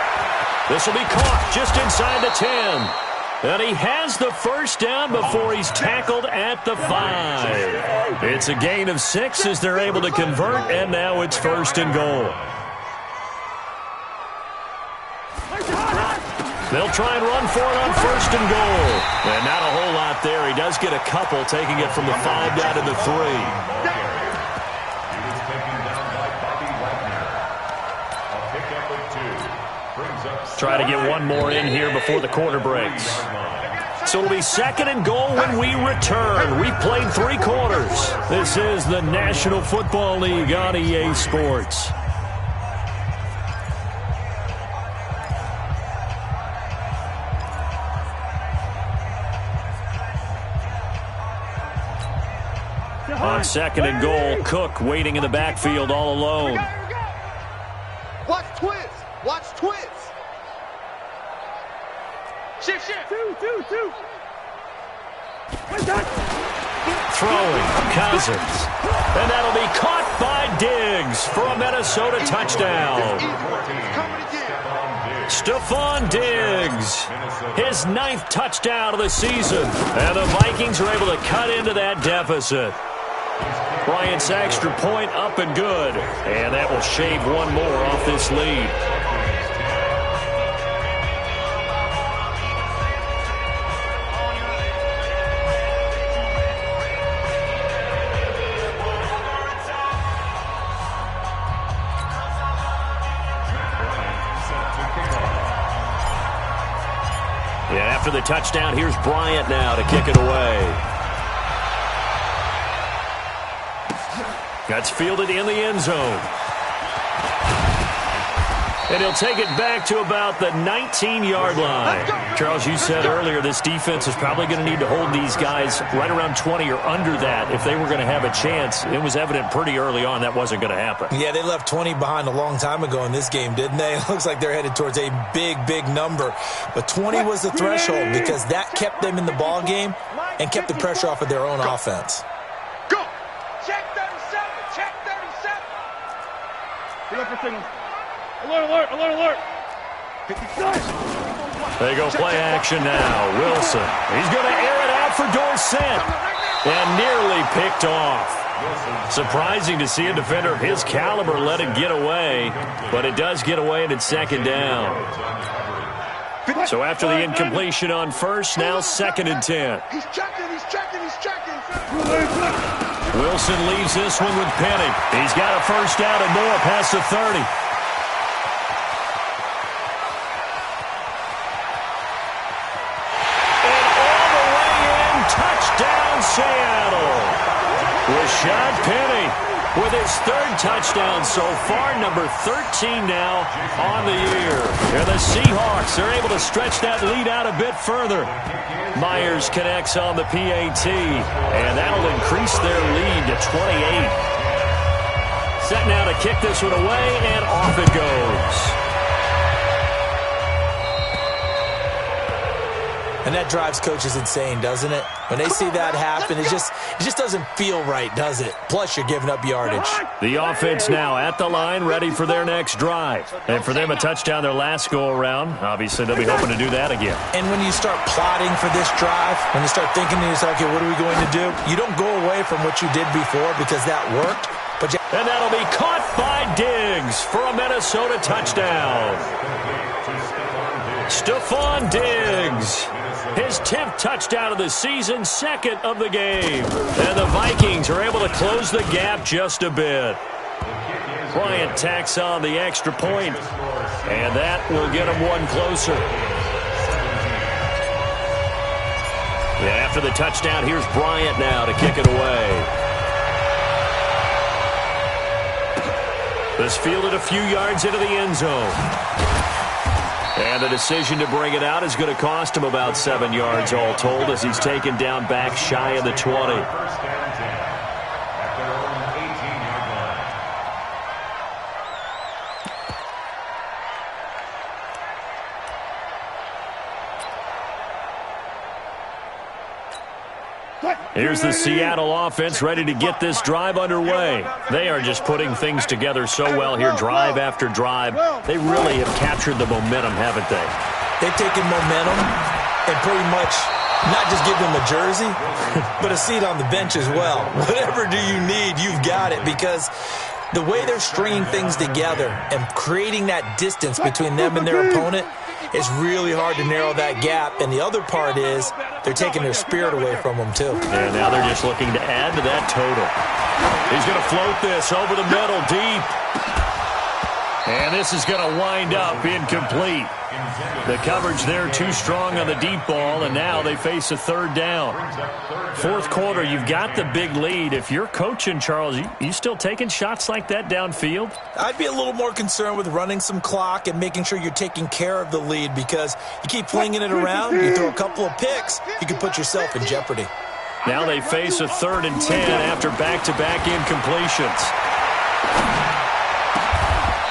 This will be caught just inside the 10. And he has the first down before he's tackled at the 5. It's a gain of 6 as they're able to convert, and now it's first and goal. They'll try and run for it on first and goal. And not a whole lot there. He does get a couple, taking it from the 5 down to the 3. Try to get one more in here before the quarter breaks. So it'll be second and goal when we return. We've played 3 quarters. This is the National Football League on EA Sports. On second and goal, Cook waiting in the backfield all alone. Watch twins. Shift. Two. Throwing, Cousins. And that'll be caught by Diggs for a Minnesota touchdown. Stephon Diggs, his 9th touchdown of the season. And the Vikings are able to cut into that deficit. Bryant's extra point up and good. And that will shave one more off this lead. Yeah, after the touchdown, here's Bryant now to kick it away. That's fielded in the end zone. And he'll take it back to about the 19-yard line. Charles, you said earlier this defense is probably going to need to hold these guys right around 20 or under that if they were going to have a chance. It was evident pretty early on that wasn't going to happen. Yeah, they left 20 behind a long time ago in this game, didn't they? It looks like they're headed towards a big number. But 20 was the threshold because that kept them in the ball game and kept the pressure off of their own offense. Go. Check 37. Look for signal. Alert. They go play action now. Wilson. He's going to air it out for Dorsett. And nearly picked off. Surprising to see a defender of his caliber let it get away. But it does get away and it's second down. So after the incompletion on first, now second and 10. He's checking. Wilson leaves this one with Penny. He's got a first down and more past the 30. Seattle. Rashad Penny with his 3rd touchdown so far, number 13 now on the year. And the Seahawks are able to stretch that lead out a bit further. Myers connects on the PAT, and that'll increase their lead to 28. Set now to kick this one away, and off it goes. And that drives coaches insane, doesn't it? When they see that happen, it just doesn't feel right, does it? Plus, you're giving up yardage. The offense now at the line, ready for their next drive. And for them, a touchdown their last go-around. Obviously, they'll be hoping to do that again. And when you start plotting for this drive, when you start thinking to yourself, okay, what are we going to do? You don't go away from what you did before because that worked. And that'll be caught by Diggs for a Minnesota touchdown. Stephon Diggs. His 10th touchdown of the season, 2nd of the game. And the Vikings are able to close the gap just a bit. Bryant tacks on the extra point, and that will get him one closer. Yeah, after the touchdown, here's Bryant now to kick it away. This fielded a few yards into the end zone. And the decision to bring it out is going to cost him about 7 yards all told as he's taken down back shy of the 20. Here's the Seattle offense ready to get this drive underway. They are just putting things together so well here, drive after drive. They really have captured the momentum, haven't they? They've taken momentum and pretty much not just give them a jersey, but a seat on the bench as well. Whatever do you need, you've got it, because the way they're stringing things together and creating that distance between them and their opponent, it's really hard to narrow that gap. And the other part is they're taking their spirit away from them, too. And now they're just looking to add to that total. He's going to float this over the middle, deep. And this is going to wind up incomplete. The coverage there too strong on the deep ball, and now they face a third down. Fourth quarter, you've got the big lead. If you're coaching, Charles, you still taking shots like that downfield? I'd be a little more concerned with running some clock and making sure you're taking care of the lead, because you keep flinging it around, you throw a couple of picks, you can put yourself in jeopardy. Now they face a 3rd and 10 after back-to-back incompletions.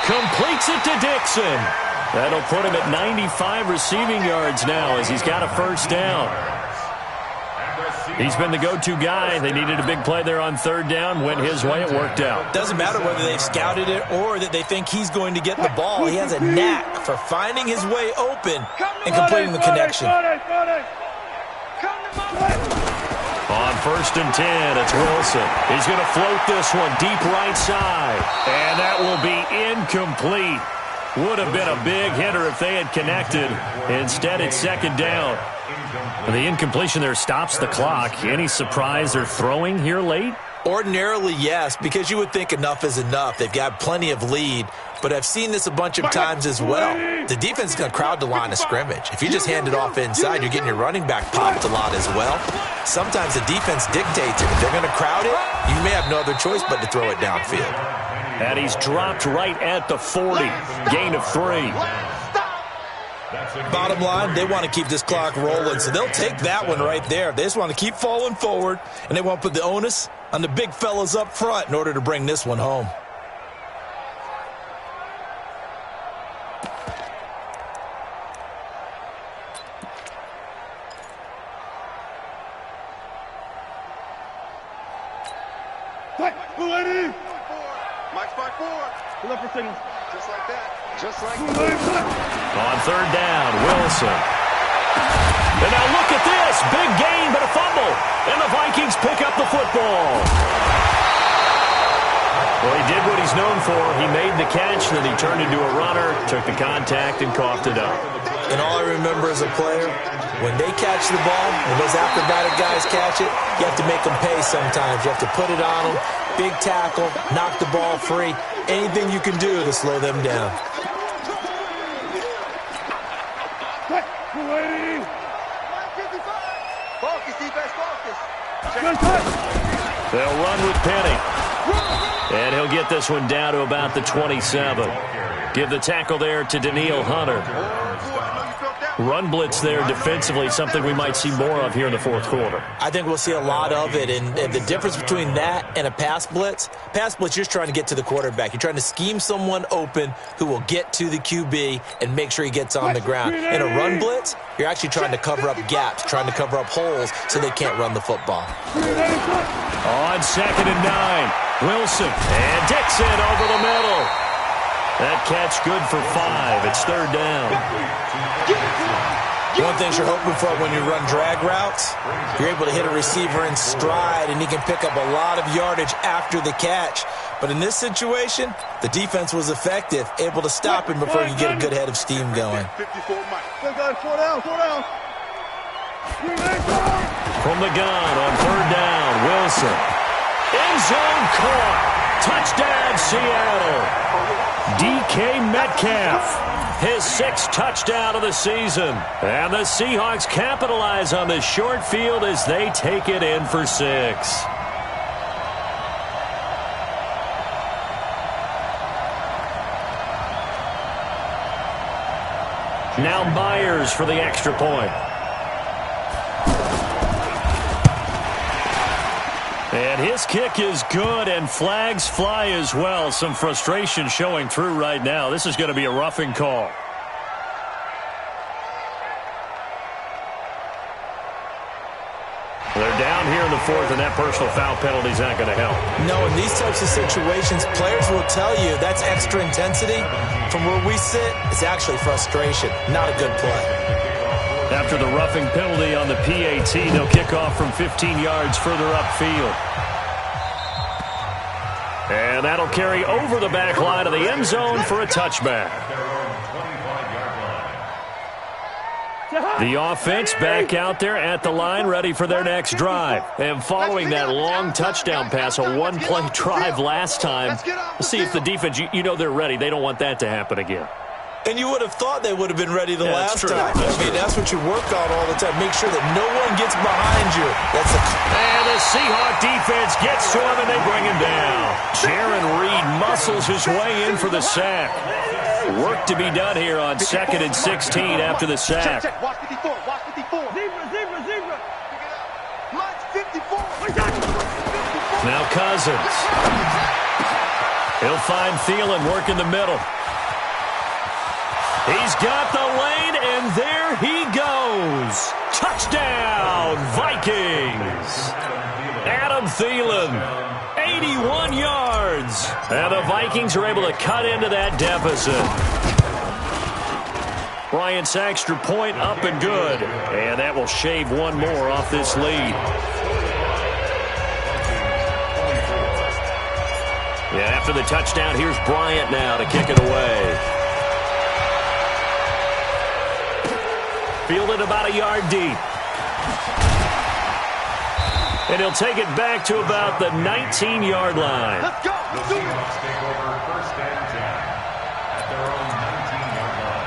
Completes it to Dixon. That'll put him at 95 receiving yards now as he's got a first down. He's been the go-to guy. They needed a big play there on 3rd down. Went his way. It worked out. Doesn't matter whether they've scouted it or that they think he's going to get the ball. He has a knack for finding his way open and completing the connection. On 1st and 10, it's Wilson. He's going to float this one deep right side. And that will be incomplete. Would have been a big hitter if they had connected. Instead, it's 2nd down. The incompletion there stops the clock. Any surprise they're throwing here late? Ordinarily, yes, because you would think enough is enough. They've got plenty of lead, but I've seen this a bunch of times as well. The defense is going to crowd the line of scrimmage. If you just hand it off inside, you're getting your running back popped a lot as well. Sometimes the defense dictates it. If they're going to crowd it, you may have no other choice but to throw it downfield. And he's dropped right at the 40. Gain of 3. Bottom line, they want to keep this clock rolling, so they'll take that one right there. They just want to keep falling forward, and they want to put the onus on the big fellas up front in order to bring this one home. Mike's by 4. Pull up for signal. Just like that. Just like that. On 3rd down, Wilson. And now look at this. Big gain, but a fumble. And the Vikings pick up the football. Well, he did what he's known for. He made the catch, then he turned into a runner, took the contact, and coughed it up. And all I remember as a player, when they catch the ball, when those acrobatic guys catch it, you have to make them pay sometimes. You have to put it on them, big tackle, knock the ball free, anything you can do to slow them down. Focus, defense, focus. They'll run with Penny. And he'll get this one down to about the 27. Give the tackle there to Daniil Hunter. Run blitz there defensively, something we might see more of here in the fourth quarter. I think we'll see a lot of it, and the difference between that and a pass blitz, you're just trying to get to the quarterback. You're trying to scheme someone open who will get to the QB and make sure he gets on the ground. In a run blitz, you're actually trying to cover up gaps, trying to cover up holes so they can't run the football. On 2nd and 9, Wilson and Dixon over the middle. That catch good for 5. It's 3rd down. One thing you're hoping for when you run drag routes, you're able to hit a receiver in stride, and he can pick up a lot of yardage after the catch. But in this situation, the defense was effective, able to stop him before you get a good head of steam going. From the gun on third down, Wilson. End zone caught. Touchdown, Seattle. DK Metcalf, his 6th touchdown of the season. And the Seahawks capitalize on this short field as they take it in for 6. Now Myers for the extra point. And his kick is good, and flags fly as well. Some frustration showing through right now. This is going to be a roughing call. They're down here in the 4th, and that personal foul penalty is not going to help. No, in these types of situations, players will tell you that's extra intensity. From where we sit, it's actually frustration, not a good play. After the roughing penalty on the PAT, they'll kick off from 15 yards further upfield. And that'll carry over the back line of the end zone for a touchback. The offense back out there at the line, ready for their next drive. And following that long touchdown pass, a one-play drive last time, we'll see if the defense, you know they're ready. They don't want that to happen again. And you would have thought they would have been ready the last time. I mean, that's what you work on all the time. Make sure that no one gets behind you. And the Seahawk defense gets to him, and they bring him down. Jaron Reed muscles his way in for the sack. Work to be done here on 2nd and 16 after the sack. Watch 54. Watch 54. Zebra. Watch 54. Now Cousins. He'll find Thielen work in the middle. He's got the lane, and there he goes. Touchdown, Vikings. Adam Thielen, 81 yards. And the Vikings are able to cut into that deficit. Bryant's extra point up and good. And that will shave one more off this lead. Yeah, after the touchdown, here's Bryant now to kick it away. Fielded about a yard deep. And he'll take it back to about the 19-yard line. Let's go. The Seahawks take over 1st and 10 at their own 19-yard line.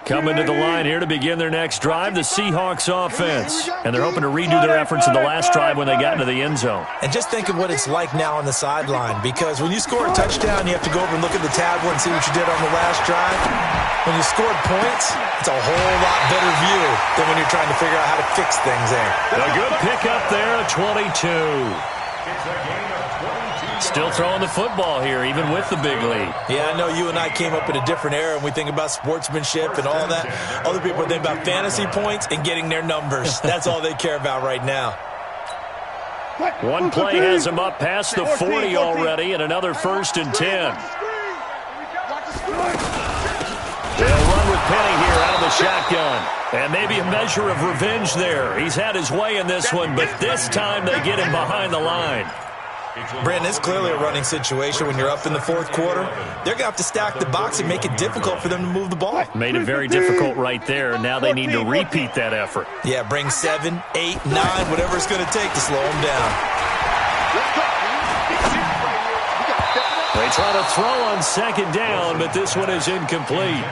Coming to the line here to begin their next drive, the Seahawks offense. And they're hoping to redo their efforts in the last drive when they got into the end zone. And just think of what it's like now on the sideline, because when you score a touchdown, you have to go over and look at the tablet and see what you did on the last drive. When you scored points, it's a whole lot better view than when you're trying to figure out how to fix things there. A good pickup there, a 22. It's a gain of 22. Still throwing the football here, even with the big lead. Yeah, I know you and I came up in a different era, and we think about sportsmanship and all that. Other people think about fantasy points and getting their numbers. That's all they care about right now. One play has him up past the 40 already, and another 1st and 10. They'll run with Penny here out of the shotgun. And maybe a measure of revenge there. He's had his way in this one, but this time they get him behind the line. Brandon, it's clearly a running situation when you're up in the 4th quarter. They're going to have to stack the box and make it difficult for them to move the ball. Made it very difficult right there. Now they need to repeat that effort. Yeah, bring 7, 8, 9, whatever it's going to take to slow them down. They try to throw on 2nd down, but this one is incomplete.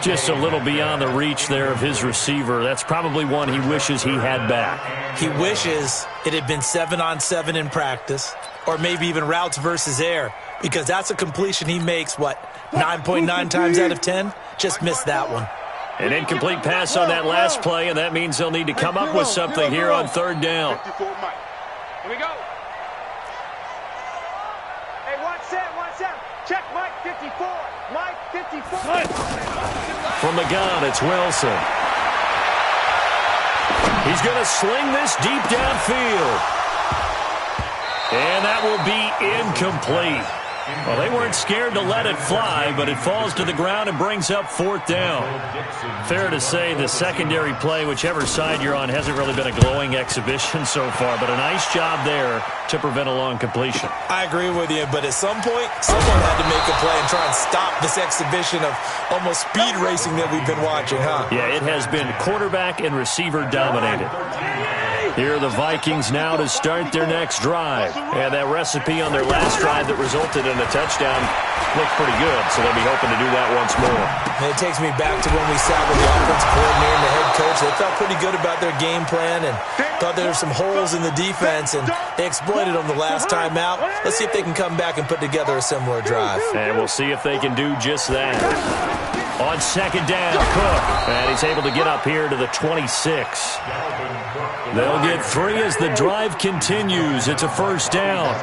Just a little beyond the reach there of his receiver. That's probably one he wishes he had back. He wishes it had been 7-on-7 in practice, or maybe even routes versus air, because that's a completion he makes, 9.9 times out of 10? Just missed that one. An incomplete pass on that last play, and that means they'll need to come up with something here on 3rd down. Here we go. Hey, watch that. Check Mike 54. Mike 54. From the gun, it's Wilson. He's going to sling this deep downfield. And that will be incomplete. Well, they weren't scared to let it fly, but it falls to the ground and brings up 4th down. Fair to say the secondary play, whichever side you're on, hasn't really been a glowing exhibition so far, but a nice job there to prevent a long completion. I agree with you, but at some point, someone had to make a play and try and stop this exhibition of almost speed racing that we've been watching, huh? Yeah, it has been quarterback and receiver dominated. Here are the Vikings now to start their next drive. And that recipe on their last drive that resulted in a touchdown looked pretty good, so they'll be hoping to do that once more. And it takes me back to when we sat with the offensive coordinator and the head coach. They felt pretty good about their game plan and thought there were some holes in the defense, and they exploited them the last time out. Let's see if they can come back and put together a similar drive. And we'll see if they can do just that. On 2nd down, Cook. And he's able to get up here to the 26. They'll get 3 as the drive continues. It's a 1st down.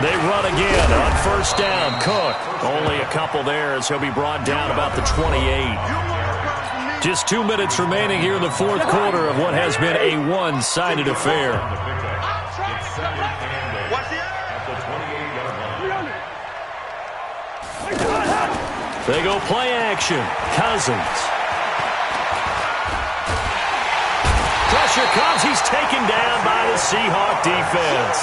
They run again on 1st down. Cook. Only a couple there as he'll be brought down about the 28. Just 2 minutes remaining here in the 4th quarter of what has been a one-sided affair. They go play action. Cousins. Pressure comes. He's taken down by the Seahawk defense.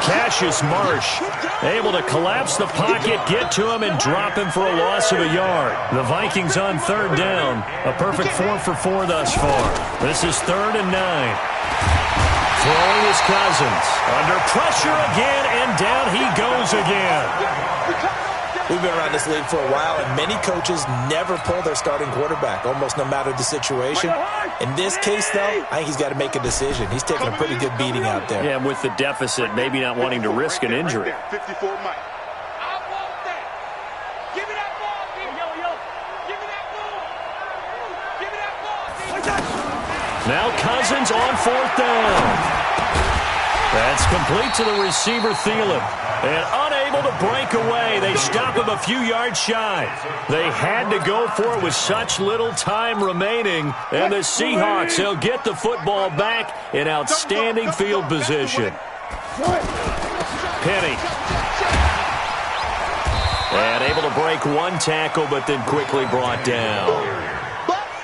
Cassius Marsh able to collapse the pocket, get to him, and drop him for a loss of a yard. The Vikings on 3rd down. A perfect 4 for 4 thus far. This is 3rd and 9. Throwing is Cousins. Under pressure again, and down he goes again. We've been around this league for a while, and many coaches never pull their starting quarterback, almost no matter the situation. In this case, though, I think he's got to make a decision. He's taking a pretty good beating out there. Yeah, with the deficit, maybe not wanting to risk an injury. 54 Mike. Now Cousins on 4th down. That's complete to the receiver, Thielen. And unable to break away. They stop him a few yards shy. They had to go for it with such little time remaining. And the Seahawks, they'll get the football back in outstanding field position. Penny. And able to break 1 tackle, but then quickly brought down.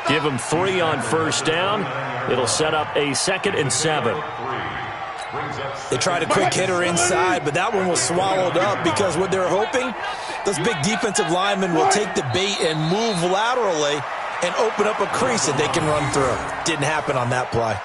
Give him 3 on 1st down. It'll set up a 2nd and 7. They tried a quick hitter inside, but that one was swallowed up because what they're hoping, those big defensive linemen will take the bait and move laterally and open up a crease that they can run through. Didn't happen on that play.